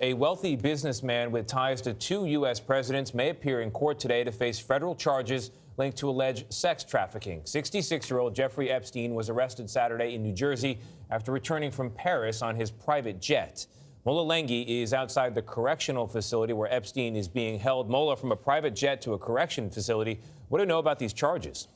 A wealthy businessman with ties to two U.S. presidents may appear in court today to face federal charges linked to alleged sex trafficking. 66-year-old Jeffrey Epstein was arrested Saturday in New Jersey after returning from Paris on his private jet. Mola Lenghi is outside the correctional facility where Epstein is being held. Mola, from a private jet to a correction facility, what do you know about these charges?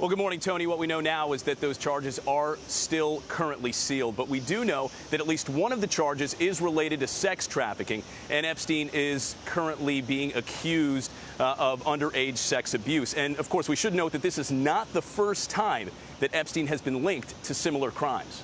Well, good morning, Tony. What we know now is that those charges are still currently sealed, but we do know that at least one of the charges is related to sex trafficking, and Epstein is currently being accused of underage sex abuse. And, of course, we should note that this is not the first time that Epstein has been linked to similar crimes.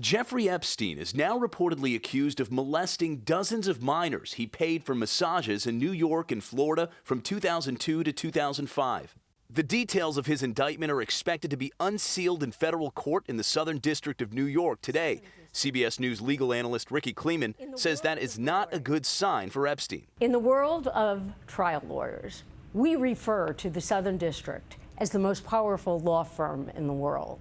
Jeffrey Epstein is now reportedly accused of molesting dozens of minors he paid for massages in New York and Florida from 2002 to 2005. The details of his indictment are expected to be unsealed in federal court in the Southern District of New York today. CBS News legal analyst Ricky Kleeman says that is not a good sign for Epstein. In the world of trial lawyers, we refer to the Southern District as the most powerful law firm in the world.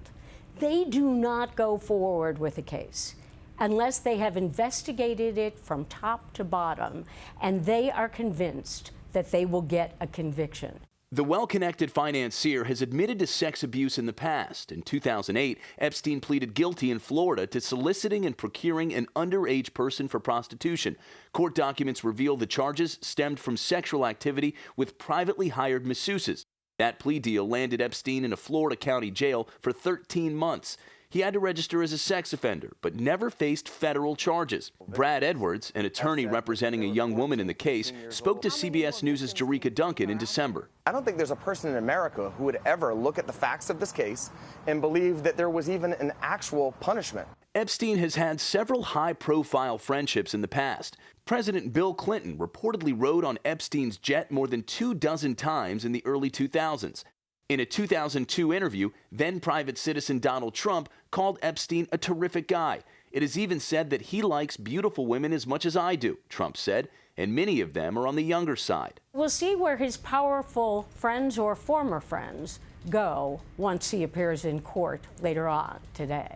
They do not go forward with a case unless they have investigated it from top to bottom and they are convinced that they will get a conviction. The well-connected financier has admitted to sex abuse in the past. In 2008, Epstein pleaded guilty in Florida to soliciting and procuring an underage person for prostitution. Court documents reveal the charges stemmed from sexual activity with privately hired masseuses. That plea deal landed Epstein in a Florida county jail for 13 months. He had to register as a sex offender, but never faced federal charges. Brad Edwards, an attorney representing a young woman in the case, spoke to CBS News' Jerika Duncan in December. I don't think there's a person in America who would ever look at the facts of this case and believe that there was even an actual punishment. Epstein has had several high-profile friendships in the past. President Bill Clinton reportedly rode on Epstein's jet more than 24 times in the early 2000s. In a 2002 interview, then private citizen Donald Trump called Epstein a terrific guy. It is even said that he likes beautiful women as much as I do, Trump said, and many of them are on the younger side. We'll see where his powerful friends or former friends go once he appears in court later on today.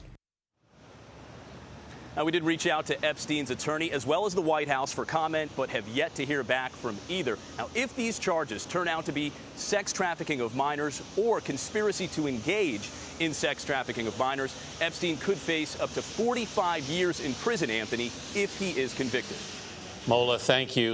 Now, we did reach out to Epstein's attorney as well as the White House for comment, but have yet to hear back from either. Now, if these charges turn out to be sex trafficking of minors or conspiracy to engage in sex trafficking of minors, Epstein could face up to 45 years in prison, Anthony, if he is convicted. Mola, thank you.